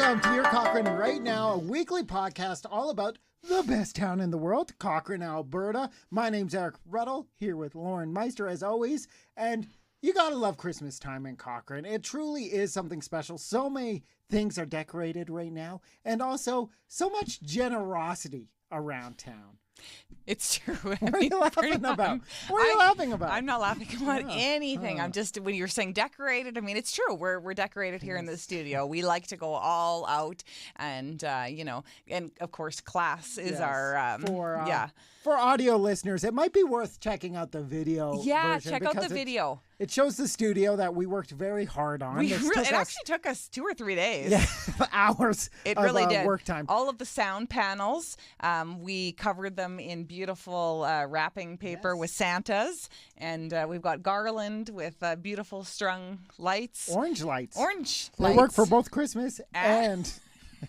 Welcome to Your Cochrane right now, a weekly podcast all about the best town in the world, Cochrane, Alberta. My name's Eric Ruddle, here with Lauren Meister as always, and you gotta love Christmas time in Cochrane. It truly is something special. So many things are decorated right now, and also so much generosity around town. It's true. What are you laughing about? What are you laughing about? I'm not laughing about anything. I'm just, when you're saying decorated, I mean, it's true. We're decorated here in the studio. We like to go all out, and and of course, class is our For audio listeners, it might be worth checking out the video. Yeah, version check out the video. It shows the studio that we worked very hard on. It actually took us 2 or 3 days. Yeah, hours. It really did. Work time. All of the sound panels, we covered them in beautiful wrapping paper with Santas, and we've got garland with beautiful strung lights. Orange lights. They work for both Christmas and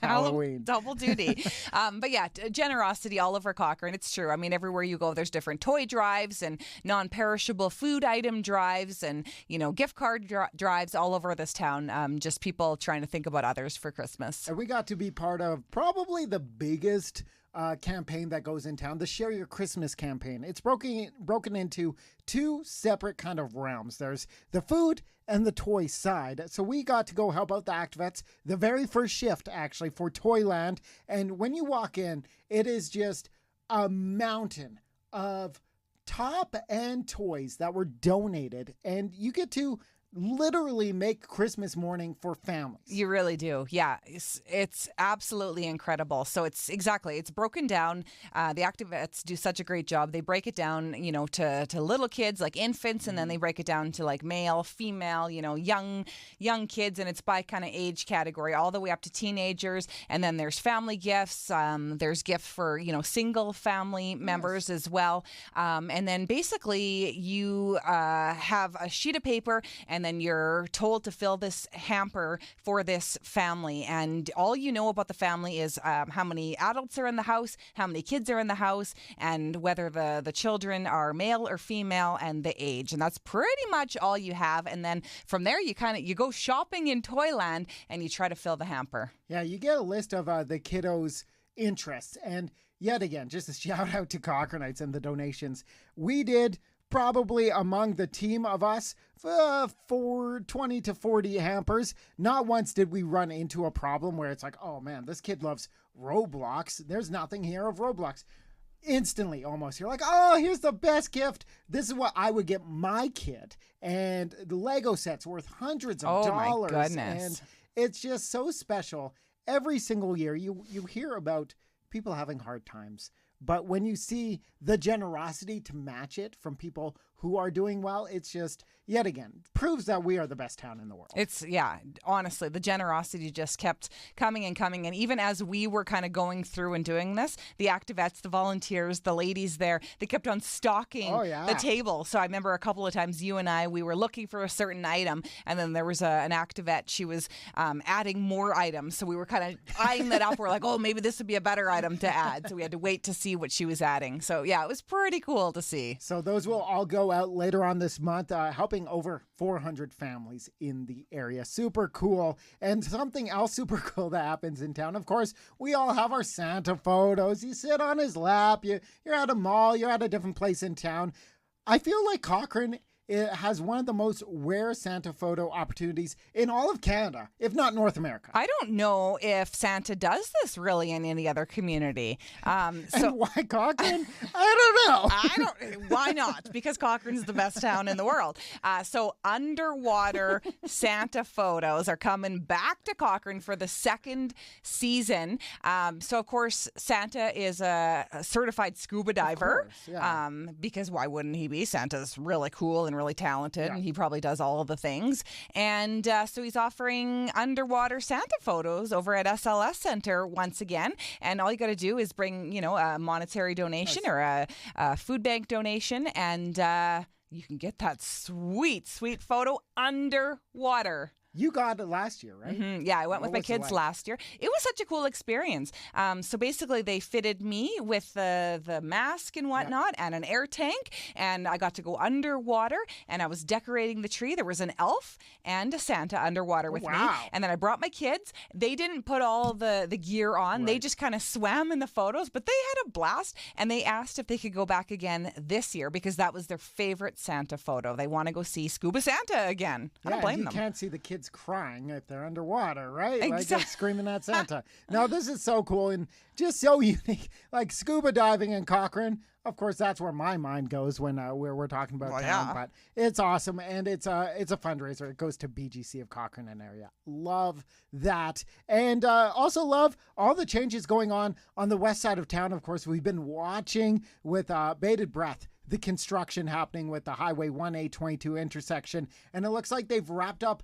Halloween. Double duty. But yeah, generosity all over Cochrane. It's true. I mean, everywhere you go, there's different toy drives and non-perishable food item drives and, gift card drives all over this town. Just people trying to think about others for Christmas. And we got to be part of probably the biggest campaign that goes in town, the Share Your Christmas campaign. It's broken into 2 separate kind of realms. There's the food and the toy side. So we got to go help out the Activettes, the very first shift actually for Toyland. And when you walk in, it is just a mountain of top-end toys that were donated, and you get to literally make Christmas morning for families. You really do. Yeah, it's absolutely incredible. So it's broken down. The Activettes do such a great job. They break it down, to little kids like infants, and then they break it down to like male, female, young kids, and it's by kind of age category all the way up to teenagers. And then there's family gifts. There's gifts for, single family members as well. And then basically you have a sheet of paper, and then you're told to fill this hamper for this family. And all you know about the family is how many adults are in the house, how many kids are in the house, and whether the children are male or female, and the age. And that's pretty much all you have. And then from there, you go shopping in Toyland, and you try to fill the hamper. Yeah, you get a list of the kiddos' interests. And yet again, just a shout out to Cochranites and the donations. We did probably among the team of us, for 20 to 40 hampers. Not once did we run into a problem where it's like, oh man, this kid loves Roblox. There's nothing here of Roblox. Instantly, almost. You're like, oh, here's the best gift. This is what I would get my kid. And the Lego set's worth hundreds of dollars. Oh my goodness. And it's just so special. Every single year you hear about people having hard times. But when you see the generosity to match it from people who are doing well, it's just, yet again, proves that we are the best town in the world. Honestly, the generosity just kept coming and coming. And even as we were kind of going through and doing this, the Activettes, the volunteers, the ladies there, they kept on stocking the table. So I remember a couple of times you and I, we were looking for a certain item, and then there was an Activette. She was adding more items. So we were kind of eyeing that up. We're like, oh, maybe this would be a better item to add. So we had to wait to see what she was adding. So yeah, it was pretty cool to see. So those will all go out later on this month, helping over 400 families in the area. Super cool. And something else super cool that happens in town. Of course, we all have our Santa photos. You sit on his lap. You're at a mall. You're at a different place in town. I feel like Cochrane, it has one of the most rare Santa photo opportunities in all of Canada, if not North America. I don't know if Santa does this really in any other community. And why Cochrane? I don't know. Why not? Because Cochrane's the best town in the world. So underwater Santa photos are coming back to Cochrane for the 2nd season. So of course, Santa is a certified scuba diver. Of course, yeah. Because why wouldn't he be? Santa's really cool and really talented, and he probably does all of the things. And so he's offering underwater Santa photos over at SLS Center once again. And all you got to do is bring, a monetary donation or a food bank donation, and you can get that sweet, sweet photo underwater. You got it last year, right? Yeah, I went with my was it kids like? last year. It was such a cool experience. So basically, they fitted me with the mask and whatnot and an air tank, and I got to go underwater, and I was decorating the tree. There was an elf and a Santa underwater with me, wow. and then I brought my kids. They didn't put all the gear on. They just kind of swam in the photos, but they had a blast, and they asked if they could go back again this year because that was their favorite Santa photo. They want to go see Scuba Santa again. I don't blame you them. Can't see the kids crying if they're underwater, right? Like Exactly. just screaming at Santa. Now, this is so cool and just so unique. Like scuba diving in Cochrane. Of course, that's where my mind goes when we're talking about town. But it's awesome, and it's a fundraiser. It goes to BGC of Cochrane and area. Love that, and also love all the changes going on the west side of town. Of course, we've been watching with bated breath the construction happening with the Highway 1A22 intersection, and it looks like they've wrapped up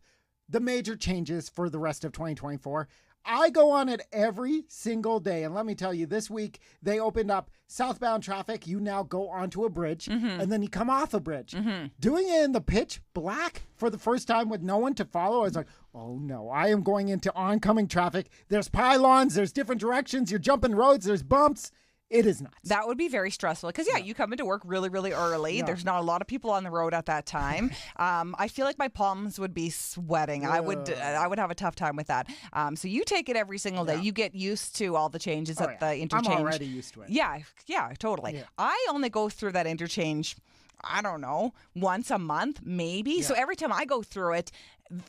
the major changes for the rest of 2024. I go on it every single day. And let me tell you, this week they opened up southbound traffic. You now go onto a bridge and then you come off a bridge. Doing it in the pitch black for the first time with no one to follow, I was like, oh no, I am going into oncoming traffic. There's pylons, there's different directions, you're jumping roads, there's bumps. It is nuts. That would be very stressful because, you come into work really, really early. Yeah. There's not a lot of people on the road at that time. I feel like my palms would be sweating. I would have a tough time with that. So you take it every single day. You get used to all the changes at the interchange. I'm already used to it. Yeah, totally. Yeah. I only go through that interchange, I don't know, once a month, maybe. Yeah. So every time I go through it,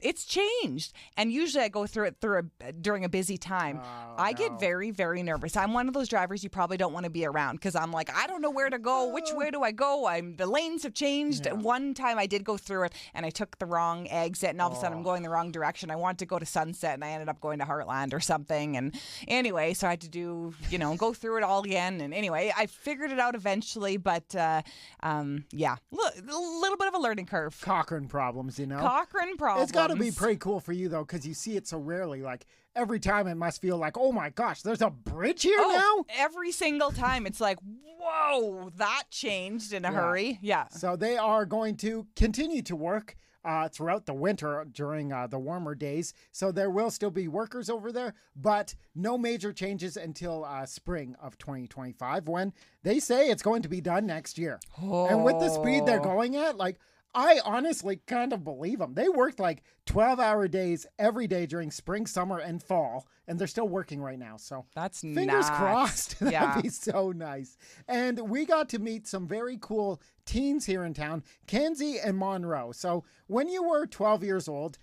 it's changed. And usually I go through it during a busy time. I get very, very nervous. I'm one of those drivers you probably don't want to be around because I'm like, I don't know where to go. Which way do I go? The lanes have changed. Yeah. One time I did go through it and I took the wrong exit and all of a sudden I'm going the wrong direction. I wanted to go to Sunset and I ended up going to Heartland or something. And anyway, so I had to go through it all again. And anyway, I figured it out eventually, but a little bit of a learning curve. Cochrane problems, Cochrane problems. It's got to be pretty cool for you, though, because you see it so rarely. Like, every time it must feel like, oh, my gosh, there's a bridge here now? Every single time. It's like, whoa, that changed in a hurry. Yeah. So they are going to continue to work throughout the winter during the warmer days. So there will still be workers over there, but no major changes until spring of 2025 when they say it's going to be done next year. Oh. And with the speed they're going at, like, I honestly kind of believe them. They worked like 12-hour days every day during spring, summer, and fall, and they're still working right now. So that's fingers crossed. That'd be so nice. And we got to meet some very cool teens here in town, Kenzie and Monroe. So when you were 12 years old,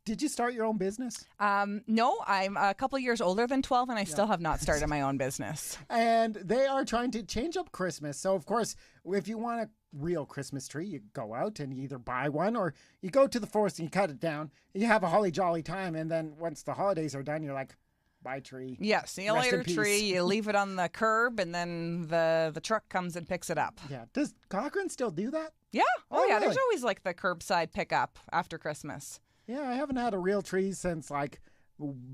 did you start your own business? No, I'm a couple years older than 12, and I still have not started my own business. And they are trying to change up Christmas. So, of course, if you want a real Christmas tree, you go out and you either buy one or you go to the forest and you cut it down. You have a holly jolly time. And then once the holidays are done, you're like, bye tree. Yeah, see you later, tree. You leave it on the curb and then the truck comes and picks it up. Yeah. Does Cochrane still do that? Yeah. Oh yeah. Really? There's always like the curbside pickup after Christmas. Yeah, I haven't had a real tree since like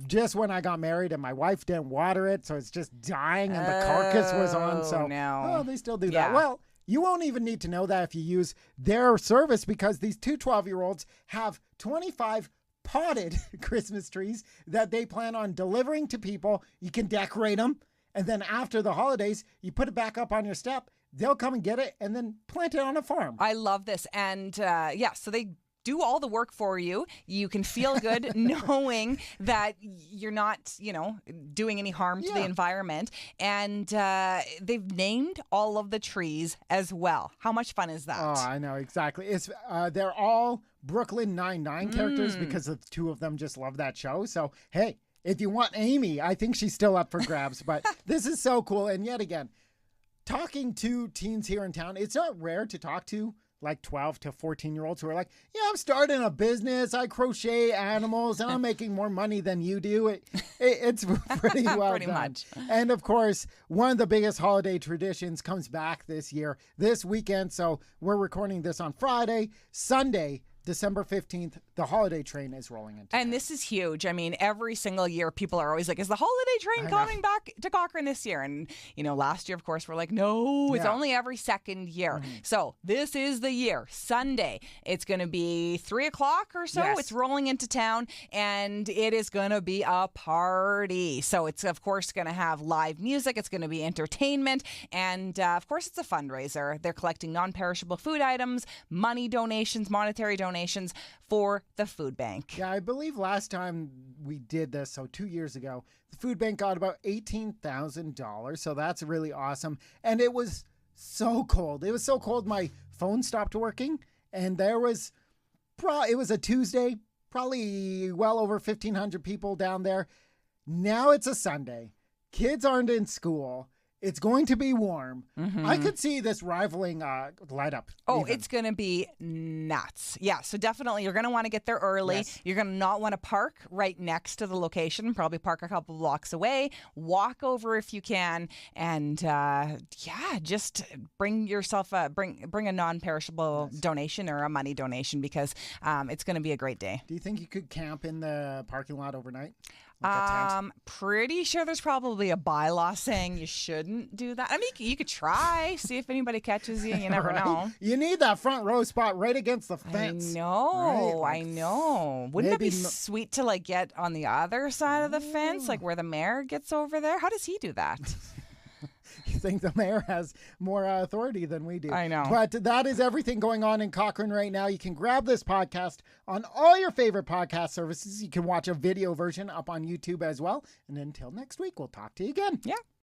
just when I got married and my wife didn't water it, so it's just dying and the carcass was on. So no. They still do that. Well, you won't even need to know that if you use their service because these two 12-year-olds have 25 potted Christmas trees that they plan on delivering to people. You can decorate them, and then after the holidays, you put it back up on your step. They'll come and get it and then plant it on a farm. I love this. And so they do all the work for you. You can feel good knowing that you're not, doing any harm to the environment. And they've named all of the trees as well. How much fun is that? Oh, I know, exactly. It's they're all Brooklyn Nine-Nine characters because the two of them just love that show. So, hey, if you want Amy, I think she's still up for grabs. But this is so cool. And yet again, talking to teens here in town, it's not rare to talk to like 12 to 14-year-olds who are like, yeah, I'm starting a business. I crochet animals and I'm making more money than you do. It's pretty well pretty done. Much. And of course, one of the biggest holiday traditions comes back this year, this weekend. So we're recording this on Friday. Sunday, December 15th, the holiday train is rolling into And town. this is huge. I mean, every single year people are always like, is the holiday train coming back to Cochrane this year? And, last year, of course, we're like, no, it's only every second year. So this is the year. Sunday, it's going to be 3 o'clock or so. Yes. It's rolling into town, and it is going to be a party. So it's, of course, going to have live music. It's going to be entertainment. And, of course, it's a fundraiser. They're collecting non-perishable food items, money donations, monetary donations for the food bank. Yeah, I believe last time we did this, so 2 years ago, the food bank got about $18,000. So that's really awesome. And it was so cold. It was so cold, my phone stopped working. And it was a Tuesday, probably well over 1,500 people down there. Now it's a Sunday. Kids aren't in school. It's going to be warm. I could see this rivaling light up. Oh, even. it's going to be nuts. Yeah, so definitely you're going to want to get there early. Yes. You're going to not want to park right next to the location, probably park a couple blocks away, walk over if you can, and just bring yourself bring a non-perishable donation or a money donation because it's going to be a great day. Do you think you could camp in the parking lot overnight? Like a tent? Pretty sure there's probably a bylaw saying you shouldn't do that. I mean, you could try, see if anybody catches you. You never Right? know. You need that front row spot right against the fence. I know, right? I know. Wouldn't it be maybe sweet to get on the other side of the fence, like where the mayor gets over there? How does he do that? You think the mayor has more authority than we do. I know. But that is everything going on in Cochrane right now. You can grab this podcast on all your favorite podcast services. You can watch a video version up on YouTube as well. And until next week, we'll talk to you again. Yeah.